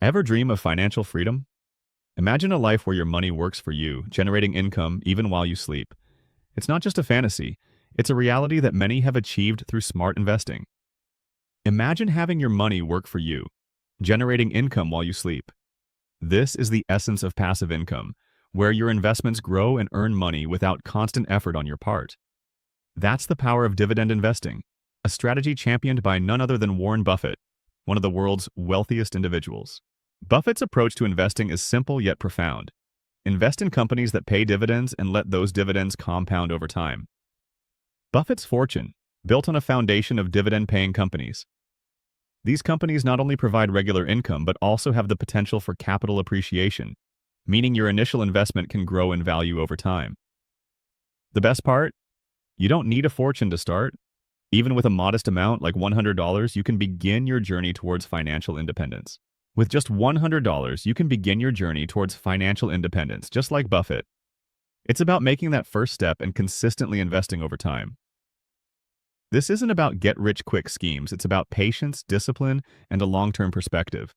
Ever dream of financial freedom? Imagine a life where your money works for you, generating income even while you sleep. It's not just a fantasy, it's a reality that many have achieved through smart investing. Imagine having your money work for you, generating income while you sleep. This is the essence of passive income, where your investments grow and earn money without constant effort on your part. That's the power of dividend investing, a strategy championed by none other than Warren Buffett, one of the world's wealthiest individuals. Buffett's approach to investing is simple yet profound. Invest in companies that pay dividends and let those dividends compound over time. Buffett's fortune, built on a foundation of dividend-paying companies. These companies not only provide regular income but also have the potential for capital appreciation, meaning your initial investment can grow in value over time. The best part? You don't need a fortune to start. Even with a modest amount like $100, you can begin your journey towards financial independence. With just $100, you can begin your journey towards financial independence, just like Buffett. It's about making that first step and consistently investing over time. This isn't about get-rich-quick schemes, it's about patience, discipline, and a long-term perspective.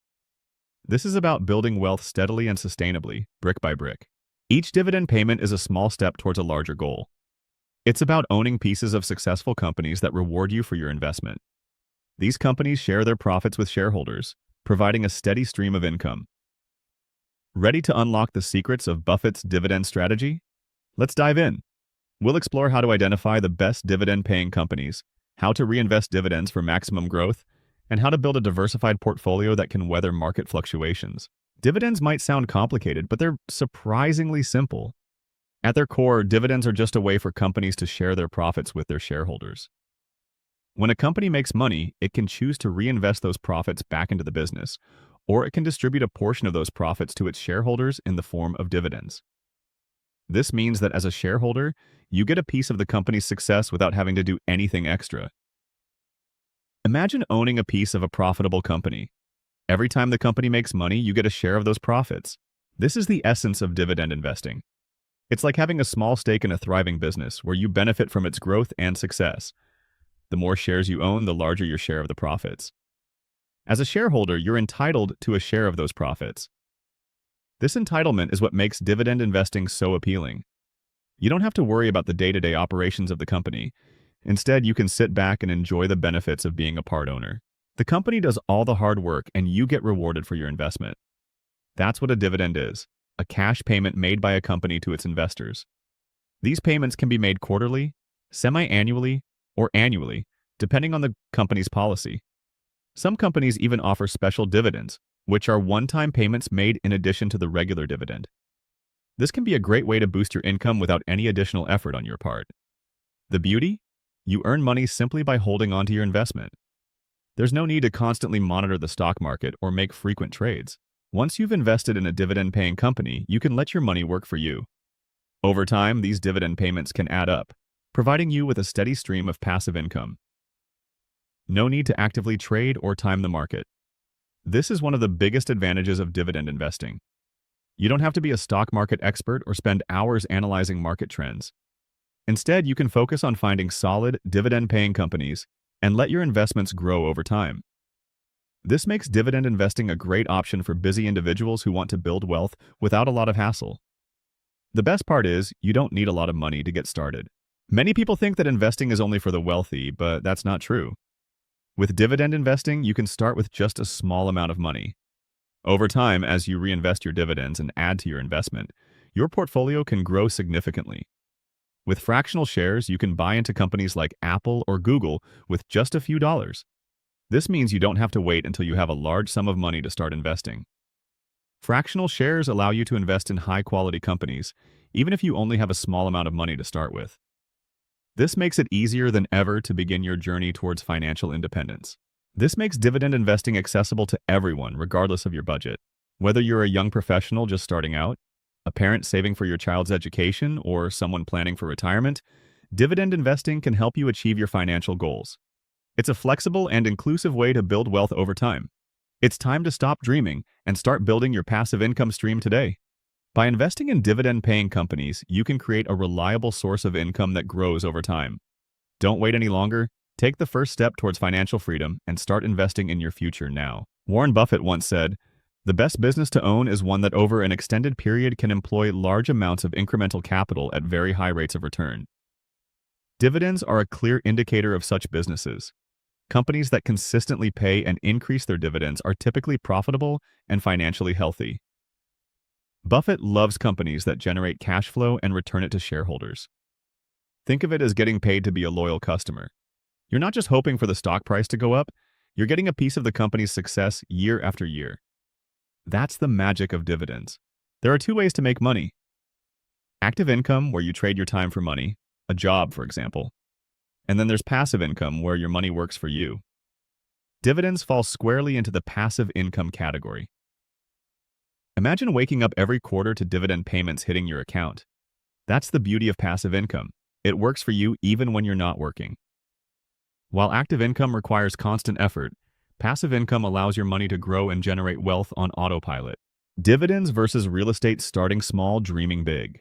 This is about building wealth steadily and sustainably, brick by brick. Each dividend payment is a small step towards a larger goal. It's about owning pieces of successful companies that reward you for your investment. These companies share their profits with shareholders, providing a steady stream of income. Ready to unlock the secrets of Buffett's dividend strategy? Let's dive in. We'll explore how to identify the best dividend-paying companies, how to reinvest dividends for maximum growth, and how to build a diversified portfolio that can weather market fluctuations. Dividends might sound complicated, but they're surprisingly simple. At their core, dividends are just a way for companies to share their profits with their shareholders. When a company makes money, it can choose to reinvest those profits back into the business, or it can distribute a portion of those profits to its shareholders in the form of dividends. This means that as a shareholder, you get a piece of the company's success without having to do anything extra. Imagine owning a piece of a profitable company. Every time the company makes money, you get a share of those profits. This is the essence of dividend investing. It's like having a small stake in a thriving business where you benefit from its growth and success. The more shares you own, the larger your share of the profits. As a shareholder, you're entitled to a share of those profits. This entitlement is what makes dividend investing so appealing. You don't have to worry about the day-to-day operations of the company. Instead, you can sit back and enjoy the benefits of being a part owner. The company does all the hard work and you get rewarded for your investment. That's what a dividend is, a cash payment made by a company to its investors. These payments can be made quarterly, semi-annually, or annually, depending on the company's policy. Some companies even offer special dividends, which are one-time payments made in addition to the regular dividend. This can be a great way to boost your income without any additional effort on your part. The beauty? You earn money simply by holding on to your investment. There's no need to constantly monitor the stock market or make frequent trades. Once you've invested in a dividend-paying company, you can let your money work for you. Over time, these dividend payments can add up, providing you with a steady stream of passive income. No need to actively trade or time the market. This is one of the biggest advantages of dividend investing. You don't have to be a stock market expert or spend hours analyzing market trends. Instead, you can focus on finding solid, dividend-paying companies and let your investments grow over time. This makes dividend investing a great option for busy individuals who want to build wealth without a lot of hassle. The best part is, you don't need a lot of money to get started. Many people think that investing is only for the wealthy, but that's not true. With dividend investing, you can start with just a small amount of money. Over time, as you reinvest your dividends and add to your investment, your portfolio can grow significantly. With fractional shares, you can buy into companies like Apple or Google with just a few dollars. This means you don't have to wait until you have a large sum of money to start investing. Fractional shares allow you to invest in high-quality companies, even if you only have a small amount of money to start with. This makes it easier than ever to begin your journey towards financial independence. This makes dividend investing accessible to everyone, regardless of your budget. Whether you're a young professional just starting out, a parent saving for your child's education, or someone planning for retirement, dividend investing can help you achieve your financial goals. It's a flexible and inclusive way to build wealth over time. It's time to stop dreaming and start building your passive income stream today. By investing in dividend-paying companies, you can create a reliable source of income that grows over time. Don't wait any longer. Take the first step towards financial freedom and start investing in your future now. Warren Buffett once said, The best business to own is one that over an extended period can employ large amounts of incremental capital at very high rates of return. Dividends are a clear indicator of such businesses. Companies that consistently pay and increase their dividends are typically profitable and financially healthy. Buffett loves companies that generate cash flow and return it to shareholders. Think of it as getting paid to be a loyal customer. You're not just hoping for the stock price to go up, you're getting a piece of the company's success year after year. That's the magic of dividends. There are two ways to make money. Active income, where you trade your time for money, a job, for example. And then there's passive income, where your money works for you. Dividends fall squarely into the passive income category. Imagine waking up every quarter to dividend payments hitting your account. That's the beauty of passive income. It works for you even when you're not working. While active income requires constant effort, passive income allows your money to grow and generate wealth on autopilot. Dividends versus real estate, starting small, dreaming big.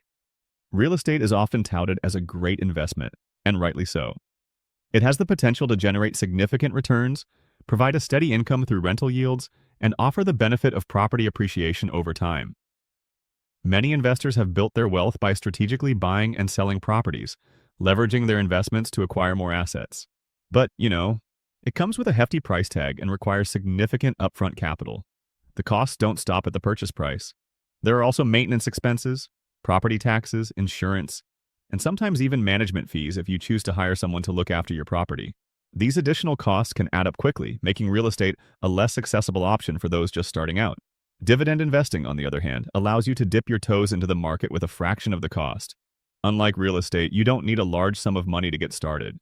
Real estate is often touted as a great investment, and rightly so. It has the potential to generate significant returns, provide a steady income through rental yields, and offer the benefit of property appreciation over time. Many investors have built their wealth by strategically buying and selling properties, leveraging their investments to acquire more assets. But, it comes with a hefty price tag and requires significant upfront capital. The costs don't stop at the purchase price. There are also maintenance expenses, property taxes, insurance, and sometimes even management fees if you choose to hire someone to look after your property. These additional costs can add up quickly, making real estate a less accessible option for those just starting out. Dividend investing, on the other hand, allows you to dip your toes into the market with a fraction of the cost. Unlike real estate, you don't need a large sum of money to get started.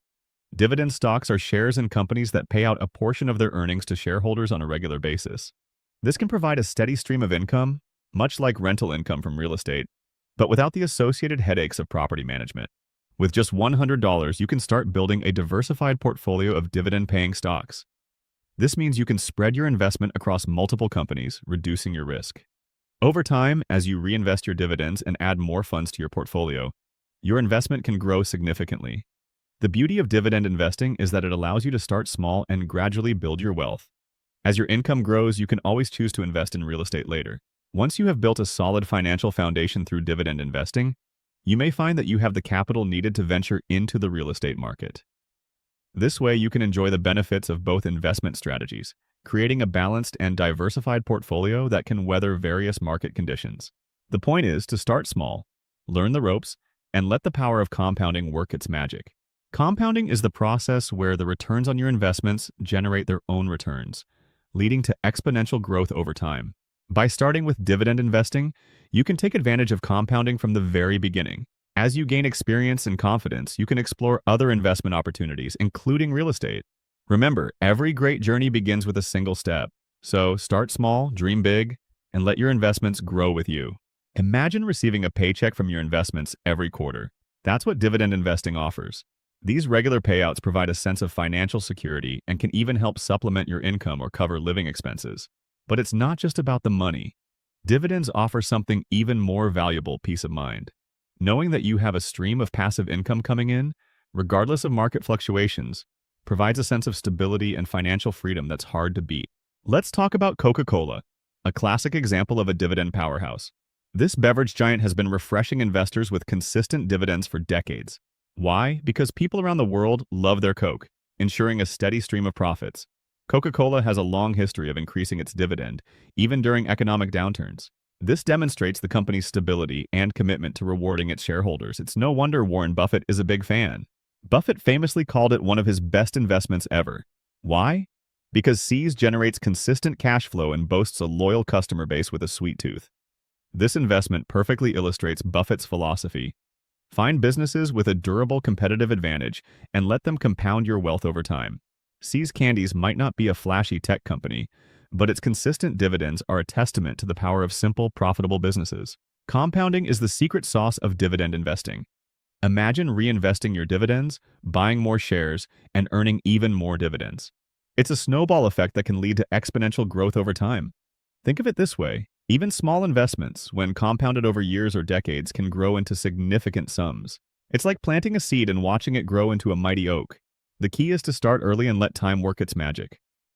Dividend stocks are shares in companies that pay out a portion of their earnings to shareholders on a regular basis. This can provide a steady stream of income, much like rental income from real estate, but without the associated headaches of property management. With just $100, you can start building a diversified portfolio of dividend-paying stocks. This means you can spread your investment across multiple companies, reducing your risk. Over time, as you reinvest your dividends and add more funds to your portfolio, your investment can grow significantly. The beauty of dividend investing is that it allows you to start small and gradually build your wealth. As your income grows, you can always choose to invest in real estate later. Once you have built a solid financial foundation through dividend investing, you may find that you have the capital needed to venture into the real estate market. This way, you can enjoy the benefits of both investment strategies, creating a balanced and diversified portfolio that can weather various market conditions. The point is to start small, learn the ropes, and let the power of compounding work its magic. Compounding is the process where the returns on your investments generate their own returns, leading to exponential growth over time. By starting with dividend investing, you can take advantage of compounding from the very beginning. As you gain experience and confidence, you can explore other investment opportunities, including real estate. Remember, every great journey begins with a single step. So start small, dream big, and let your investments grow with you. Imagine receiving a paycheck from your investments every quarter. That's what dividend investing offers. These regular payouts provide a sense of financial security and can even help supplement your income or cover living expenses. But it's not just about the money. Dividends offer something even more valuable: peace of mind. Knowing that you have a stream of passive income coming in, regardless of market fluctuations, provides a sense of stability and financial freedom that's hard to beat. Let's talk about Coca-Cola, a classic example of a dividend powerhouse. This beverage giant has been refreshing investors with consistent dividends for decades. Why? Because people around the world love their Coke, ensuring a steady stream of profits. Coca-Cola has a long history of increasing its dividend, even during economic downturns. This demonstrates the company's stability and commitment to rewarding its shareholders. It's no wonder Warren Buffett is a big fan. Buffett famously called it one of his best investments ever. Why? Because C's generates consistent cash flow and boasts a loyal customer base with a sweet tooth. This investment perfectly illustrates Buffett's philosophy. Find businesses with a durable competitive advantage and let them compound your wealth over time. C's Candies might not be a flashy tech company, but its consistent dividends are a testament to the power of simple, profitable businesses. Compounding is the secret sauce of dividend investing. Imagine reinvesting your dividends, buying more shares, and earning even more dividends. It's a snowball effect that can lead to exponential growth over time. Think of it this way: even small investments, when compounded over years or decades, can grow into significant sums. It's like planting a seed and watching it grow into a mighty oak. The key is to start early and let time work its magic.